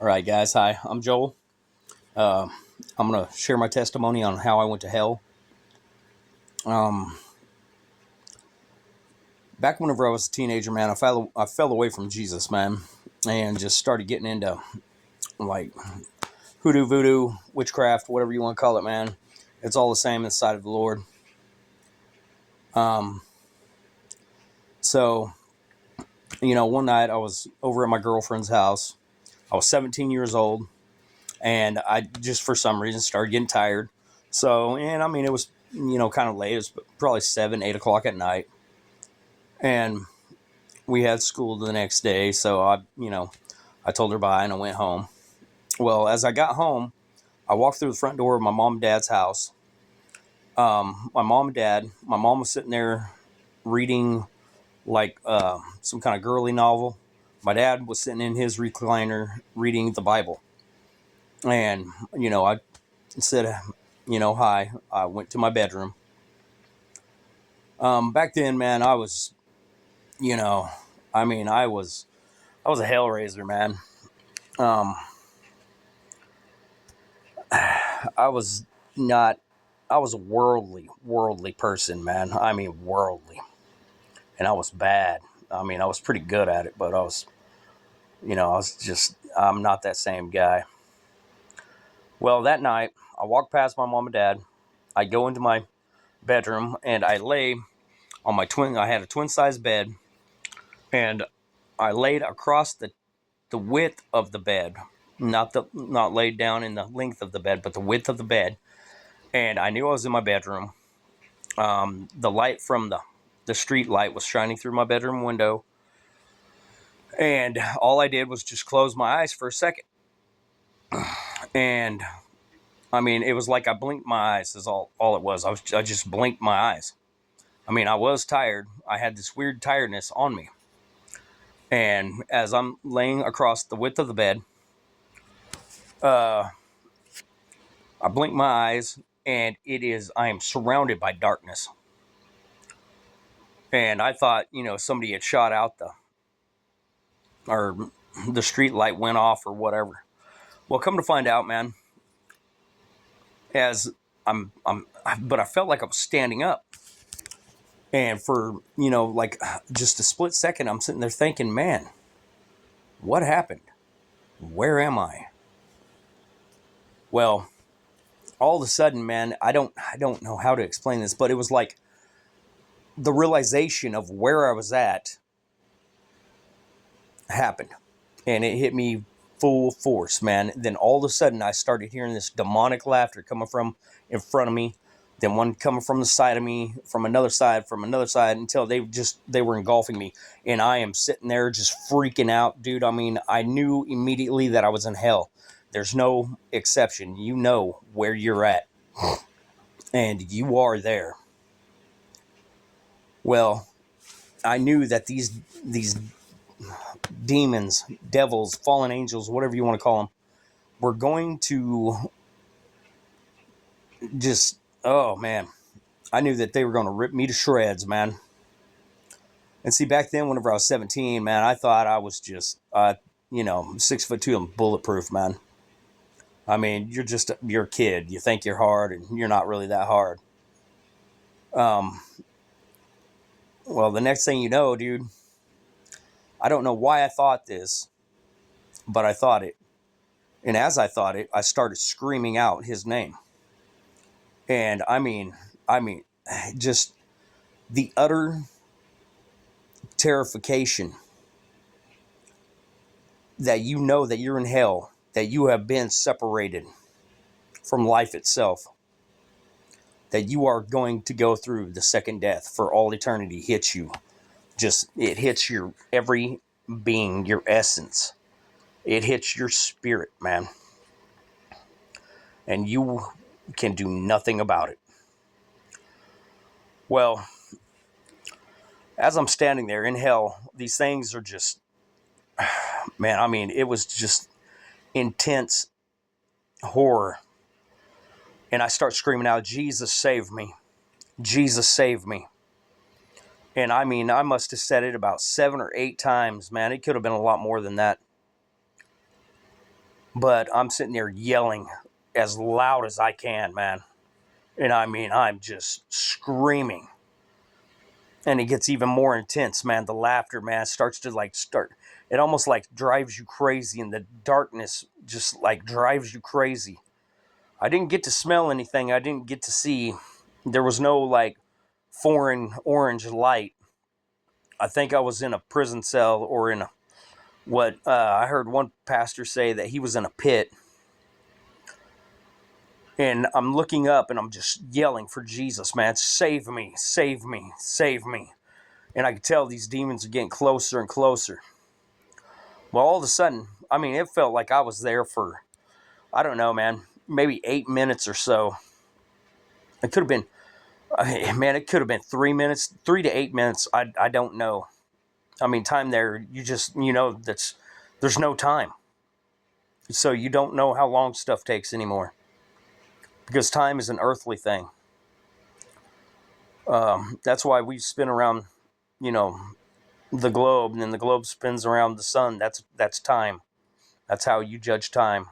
All right, guys. Hi, I'm Joel. Uh, I'm going to share my testimony on how I went to hell. Um, Back whenever I was a teenager, man, I fell away from Jesus, man, and just started getting into like hoodoo, voodoo, witchcraft, whatever you want to call it, man. It's all the same in the sight of the Lord. Um, so, one night I was over at my girlfriend's house. I was 17 years old, and I just for some reason started getting tired. So, and I mean, it was kind of late. It was probably 7, 8 o'clock at night, and we had school the next day. So I told her bye and I went home. Well, as I got home, I walked through the front door of my mom and dad's house. My mom was sitting there reading like some kind of girly novel. My dad was sitting in his recliner reading the Bible. And, I said, hi. I went to my bedroom. Back then, man, I was, you know, I was a hellraiser, man. Um, I was not, I was a worldly person, man. I mean, worldly. And I was bad. I mean, I was pretty good at it, but I'm not that same guy. Well, that night, I walked past my mom and dad. I go into my bedroom and I lay on I had a twin size bed, and I laid across the width of the bed, not laid down in the length of the bed, but the width of the bed. And I knew I was in my bedroom. The light from the street light was shining through my bedroom window, and all I did was just close my eyes for a second. And I mean, it was like I blinked my eyes. Is all it was. I just blinked my eyes. I mean, I was tired. I had this weird tiredness on me. And as I'm laying across the width of the bed, uh, I blink my eyes, and I am surrounded by darkness. And I thought, somebody had shot out or the street light went off or whatever. Well, come to find out, man, as but I felt like I was standing up. And for, like just a split second, I'm sitting there thinking, man, what happened? Where am I? Well, all of a sudden, man, I don't know how to explain this, but it was like the realization of where I was at happened, and it hit me full force, man. Then all of a sudden, I started hearing this demonic laughter coming from in front of me, then one coming from the side of me, from another side, until they were engulfing me, and I am sitting there just freaking out, dude. I mean, I knew immediately that I was in hell. There's no exception. You know where you're at, and you are there. Well, I knew that these demons, devils, fallen angels, whatever you want to call them, were going to just, oh man, I knew that they were going to rip me to shreds, man. And see, back then, whenever I was 17, man, I thought I was just, 6'2" and bulletproof, man. I mean, you're a kid. You think you're hard, and you're not really that hard. Um, well, the next thing you know, dude, I don't know why I thought this, but I thought it. And as I thought it, I started screaming out his name. And I mean, just the utter terrification that you know that you're in hell, that you have been separated from life itself, that you are going to go through the second death for all eternity hits you. It hits your every being, your essence. It hits your spirit, man. And you can do nothing about it. Well, as I'm standing there in hell, these things are just, man, I mean, it was just intense horror. And I start screaming out, Jesus, save me. Jesus, save me. And I mean, I must have said it about 7 or 8 times, man. It could have been a lot more than that. But I'm sitting there yelling as loud as I can, man. And I mean, I'm just screaming. And it gets even more intense, man. The laughter, man, starts to start. It almost like drives you crazy, and the darkness just like drives you crazy. I didn't get to smell anything. I didn't get to see. There was no like foreign orange light. I think I was in a prison cell or in what I heard one pastor say that he was in a pit. And I'm looking up and I'm just yelling for Jesus, man. Save me, save me, save me. And I could tell these demons are getting closer and closer. Well, all of a sudden, I mean, it felt like I was there for, I don't know, man, maybe 8 minutes or so. It could have been, man, it could have been 3 minutes, 3 to 8 minutes. I don't know. I mean, time there, there's no time. So you don't know how long stuff takes anymore. Because time is an earthly thing. That's why we spin around, you know, the globe, and then the globe spins around the sun. That's time. That's how you judge time.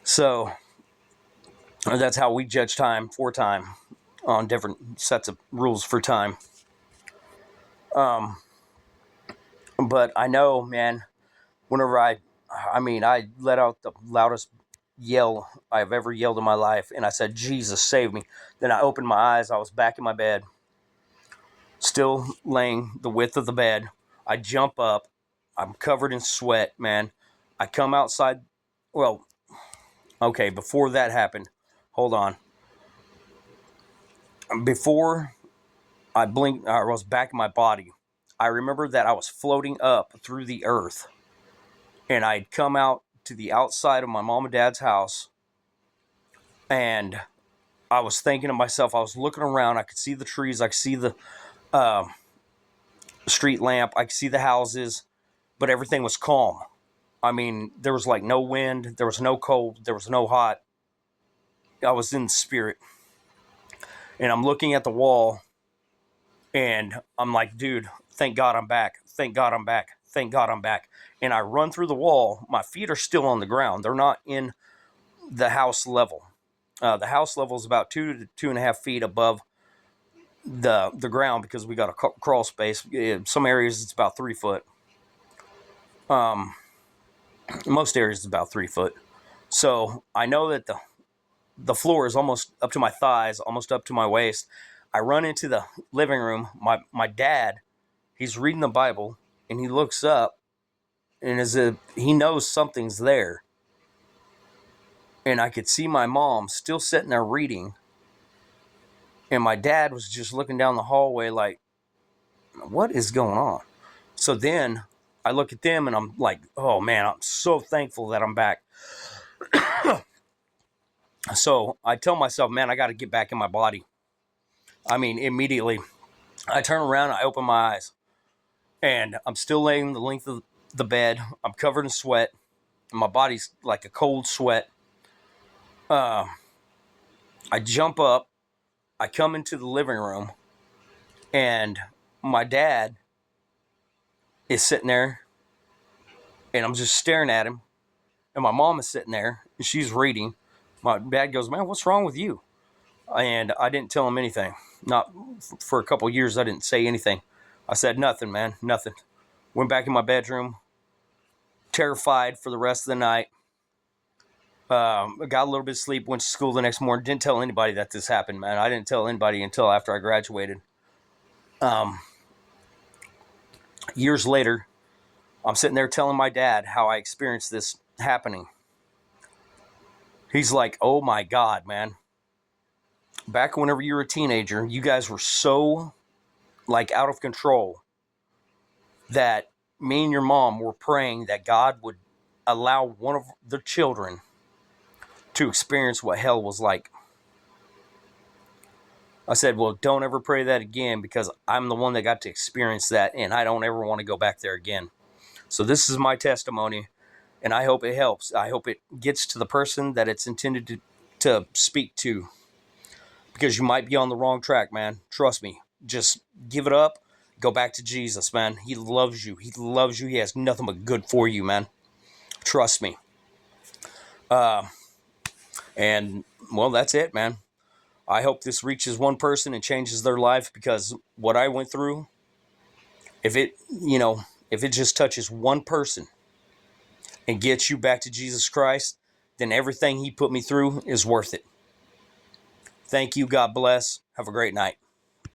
So that's how we judge time for time on different sets of rules for time. But I know, man, whenever I let out the loudest yell I've ever yelled in my life, and I said, Jesus, save me. Then I opened my eyes. I was back in my bed, still laying the width of the bed. I jump up. I'm covered in sweat, man. I come outside. Well, okay, before that happened, hold on. Before I blinked, I was back in my body. I remember that I was floating up through the earth, and I'd come out to the outside of my mom and dad's house, and I was thinking to myself, I was looking around, I could see the trees, I could see the street lamp, I could see the houses, but everything was calm. I mean, there was like no wind, there was no cold, there was no hot. I was in the spirit. And I'm looking at the wall, and I'm like, dude, thank God I'm back. Thank God I'm back. Thank God I'm back. And I run through the wall. My feet are still on the ground. They're not in the house level. The house level is about 2 to 2.5 feet above the ground, because we got a crawl space. In some areas it's about 3 foot. Most areas it's about 3 foot. So I know that the floor is almost up to my thighs, almost up to my waist. I run into the living room. My dad, he's reading the Bible, and he looks up, and as if he knows something's there. And I could see my mom still sitting there reading, and my dad was just looking down the hallway like, what is going on? So then I look at them, and I'm like, oh man, I'm so thankful that I'm back. So I tell myself, man, I got to get back in my body. I mean, immediately I turn around, I open my eyes, and I'm still laying the length of the bed. I'm covered in sweat. My body's like a cold sweat. I jump up. I come into the living room, and my dad is sitting there, and I'm just staring at him. And my mom is sitting there, and she's reading. My dad goes, man, what's wrong with you? And I didn't tell him anything. Not for a couple of years, I didn't say anything. I said nothing, man, nothing. Went back in my bedroom, terrified for the rest of the night. Got a little bit of sleep, went to school the next morning. Didn't tell anybody that this happened, man. I didn't tell anybody until after I graduated. Years later, I'm sitting there telling my dad how I experienced this happening. He's like, oh my God, man. Back whenever you were a teenager, you guys were so like out of control that me and your mom were praying that God would allow one of the children to experience what hell was like. I said, well, don't ever pray that again, because I'm the one that got to experience that, and I don't ever want to go back there again. So this is my testimony, and I hope it helps. I hope it gets to the person that it's intended to speak to, because you might be on the wrong track, man. Trust me. Just give it up. Go back to Jesus, man. He loves you. He loves you. He has nothing but good for you, man. Trust me. And, well, that's it, man. I hope this reaches one person and changes their life, because what I went through, if it just touches one person and gets you back to Jesus Christ, then everything he put me through is worth it. Thank you. God bless. Have a great night.